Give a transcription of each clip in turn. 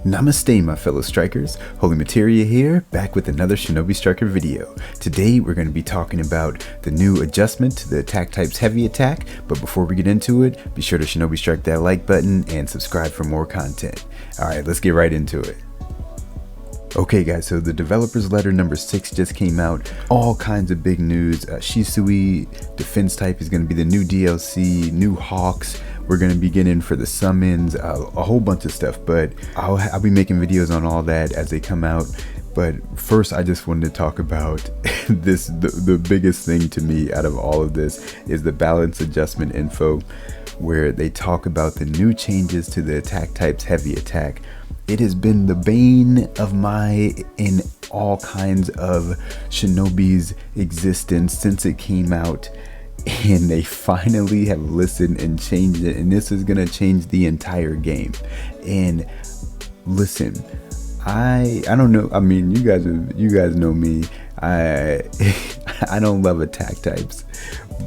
Namaste my fellow strikers, Holy Materia here, back with another Shinobi Striker video. Today we're going to be talking about the new adjustment to the attack type's heavy attack, but before we get into it, be sure to Shinobi Strike that like button and subscribe for more content. Alright, let's get right into it. Okay guys, so the developer's letter number 6 just came out. All kinds of big news. Shisui defense type is going to be the new DLC, new Hawks. We're going to be getting for the summons, a whole bunch of stuff, but I'll be making videos on all that as they come out. But first, I just wanted to talk about the biggest thing to me out of all of this is the balance adjustment info, where they talk about the new changes to the attack type's heavy attack. It has been the bane of my in all kinds of Shinobi's existence since it came out. And they finally have listened and changed it, and this is gonna change the entire game. And listen, I don't know, I mean, you guys know me. I don't love attack types,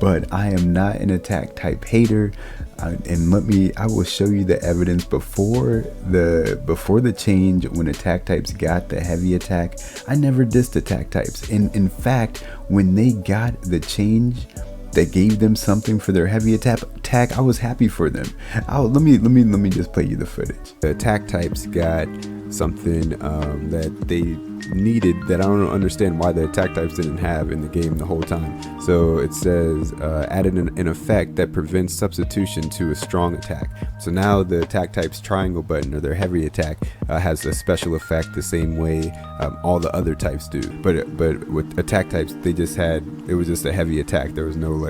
but I am not an attack type hater. And I will show you the evidence before the change. When attack types got the heavy attack, I never dissed attack types. And in fact, when they got the change that gave them something for their heavy attack, I was happy for them. Let me just play you the footage. The attack types got something that they needed that I don't understand why the attack types didn't have in the game the whole time. So it says added an effect that prevents substitution to a strong attack. So now the attack type's triangle button, or their heavy attack, has a special effect the same way all the other types do. But with attack types, it was just a heavy attack. There was no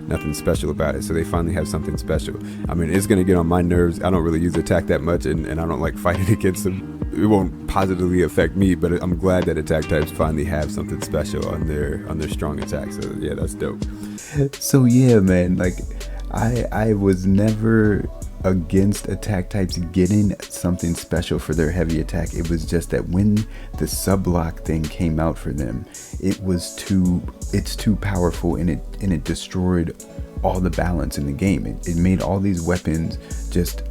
nothing special about it. So they finally have something special. I mean, it's gonna get on my nerves. I don't really use attack that much, and I don't like fighting against them. It won't positively affect me, but I'm glad that attack types finally have something special on their strong attack. So yeah, that's dope. So yeah, man, I was never against attack types getting something special for their heavy attack. It was just that when the sub-lock thing came out for them, it's too powerful, and it destroyed all the balance in the game. It made all these weapons just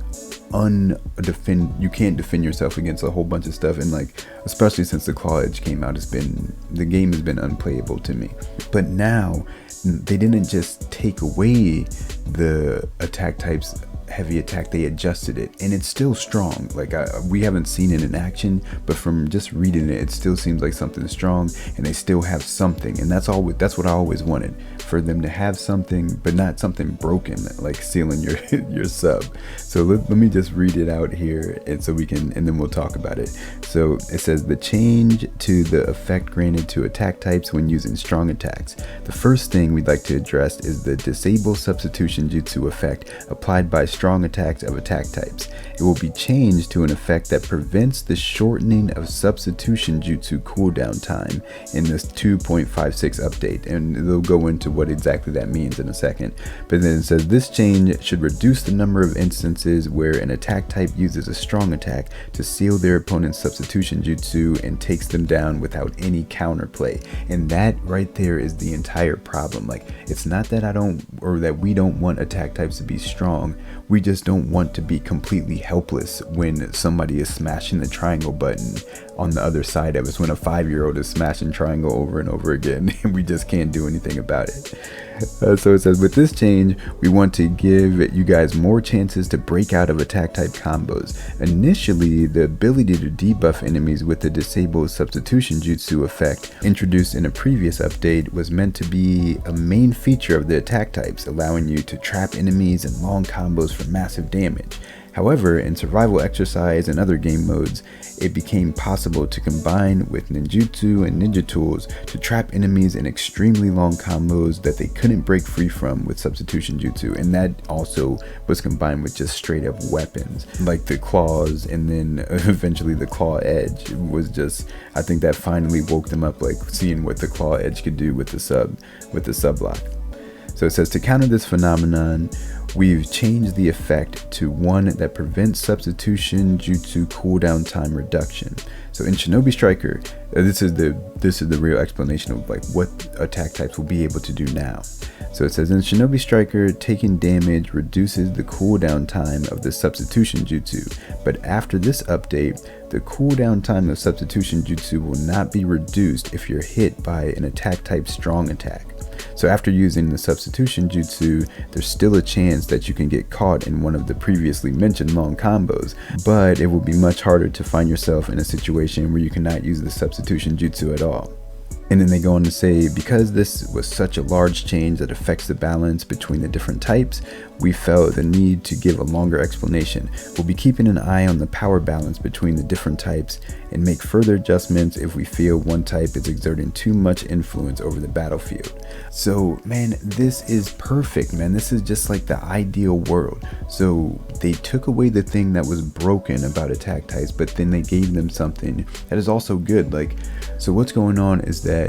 you can't defend yourself against a whole bunch of stuff, and especially since the claw edge came out, the game has been unplayable to me. But now they didn't just take away the attack types heavy attack, they adjusted it, and it's still strong. We haven't seen it in action, but from just reading it still seems like something strong, and they still have something. And that's what I always wanted, for them to have something, but not something broken like sealing your sub. So let me just read it out here, and then we'll talk about it. So it says the change to the effect granted to attack types when using strong attacks. The first thing we'd like to address is the disable substitution jutsu effect applied by strong attacks of attack types. It will be changed to an effect that prevents the shortening of substitution jutsu cooldown time in this 2.56 update, and they'll go into what exactly that means in a second. But then it says this change should reduce the number of instances where an attack type uses a strong attack to seal their opponent's substitution jutsu and takes them down without any counterplay. And that right there is the entire problem. It's not that that we don't want attack types to be strong. We just don't want to be completely helpless when somebody is smashing the triangle button on the other side of us, when a 5-year-old is smashing triangle over and over again, and we just can't do anything about it. So it says, with this change, we want to give you guys more chances to break out of attack type combos. Initially, the ability to debuff enemies with the disabled substitution jutsu effect introduced in a previous update was meant to be a main feature of the attack types, allowing you to trap enemies in long combos for massive damage. However, in survival exercise and other game modes, it became possible to combine with ninjutsu and ninja tools to trap enemies in extremely long combos that they couldn't break free from with substitution jutsu, and that also was combined with just straight up weapons like the claws, and then eventually the claw edge was just, I think that finally woke them up, seeing what the claw edge could do with the sub lock. So it says, to counter this phenomenon, we've changed the effect to one that prevents substitution jutsu cooldown time reduction. So in Shinobi Striker, this is the real explanation of like what attack types will be able to do now. So it says in Shinobi Striker, taking damage reduces the cooldown time of the substitution jutsu, but after this update, the cooldown time of substitution jutsu will not be reduced if you're hit by an attack type strong attack. So after using the substitution jutsu, there's still a chance that you can get caught in one of the previously mentioned long combos, but it will be much harder to find yourself in a situation where you cannot use the substitution jutsu at all. And then they go on to say, because this was such a large change that affects the balance between the different types, we felt the need to give a longer explanation. We'll be keeping an eye on the power balance between the different types and make further adjustments if we feel one type is exerting too much influence over the battlefield. So man, this is perfect, man. This is just like the ideal world. So they took away the thing that was broken about attack types, but then they gave them something that is also good. Like, so what's going on is that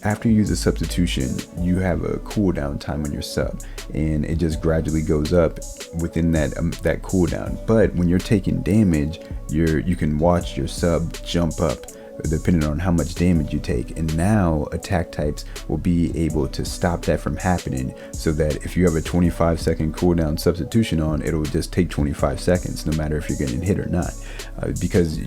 after you use a substitution, you have a cooldown time on your sub, and it just gradually goes up within that cooldown. But when you're taking damage, you can watch your sub jump up depending on how much damage you take, and now attack types will be able to stop that from happening, so that if you have a 25-second cooldown substitution on, it'll just take 25 seconds no matter if you're getting hit or not, because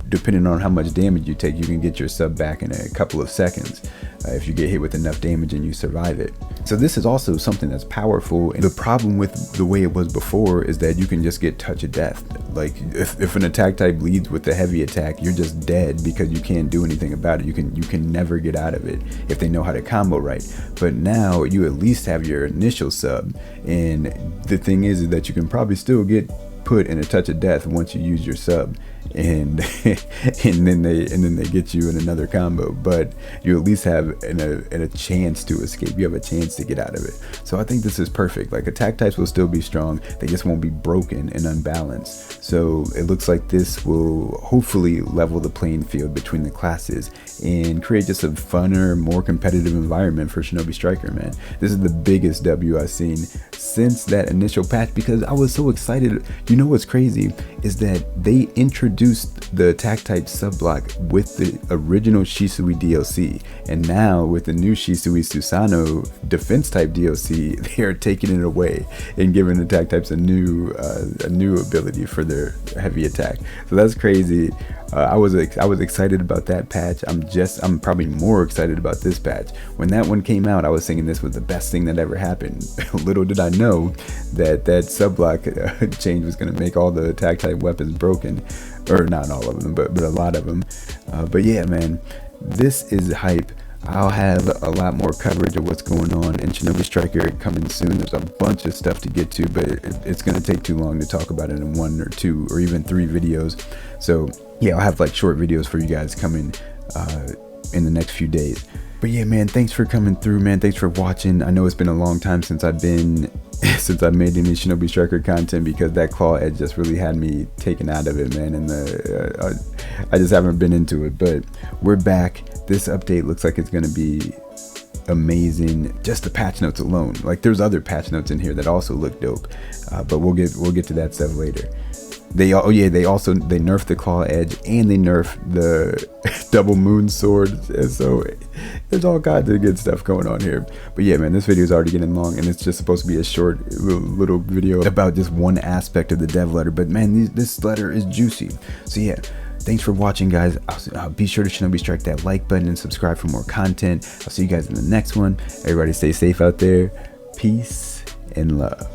depending on how much damage you take, you can get your sub back in a couple of seconds if you get hit with enough damage and you survive it. So this is also something that's powerful, and the problem with the way it was before is that you can just get touch of death. Like if an attack type leads with the heavy attack, you're just dead because you can't do anything about it. You can never get out of it if they know how to combo right. But now you at least have your initial sub, and the thing is that you can probably still get put in a touch of death once you use your sub, and then they get you in another combo, but you at least have a chance to escape. You have a chance to get out of it. So I think this is perfect. Like, attack types will still be strong, they just won't be broken and unbalanced. So it looks like this will hopefully level the playing field between the classes and create just a funner, more competitive environment for Shinobi Striker, man. This is the biggest W I've seen since that initial patch, because I was so excited. You know what's crazy is that they introduced the attack type subblock with the original Shisui DLC, and now with the new Shisui Susanoo defense type DLC, they are taking it away and giving attack types a new ability for their heavy attack. So that's crazy. I was excited about that patch. I'm probably more excited about this patch. When that one came out, I was thinking this was the best thing that ever happened. Little did I know that subblock change was going to make all the attack type weapons broken, or not all of them, but a lot of them. But yeah, man, this is hype. I'll have a lot more coverage of what's going on in Shinobi Striker coming soon. There's a bunch of stuff to get to, but it's going to take too long to talk about it in 1 or 2 or even 3 videos. So yeah, I'll have like short videos for you guys coming in the next few days. But yeah, man, thanks for coming through, man. Thanks for watching. I know it's been a long time since I've made any Shinobi Striker content, because that claw edge just really had me taken out of it, man, and I just haven't been into it. But we're back. This update looks like it's gonna be amazing. Just the patch notes alone, like there's other patch notes in here that also look dope, but we'll get to that stuff later. They nerfed the claw edge, and they nerfed the double moon sword, and so there's all kinds of good stuff going on here. But yeah, man, this video is already getting long, and it's just supposed to be a short little video about just one aspect of the dev letter, but man, this letter is juicy. So yeah, thanks for watching, guys. Be sure to Shinobi Strike that like button and subscribe for more content. I'll see you guys in the next one. Everybody stay safe out there. Peace and love.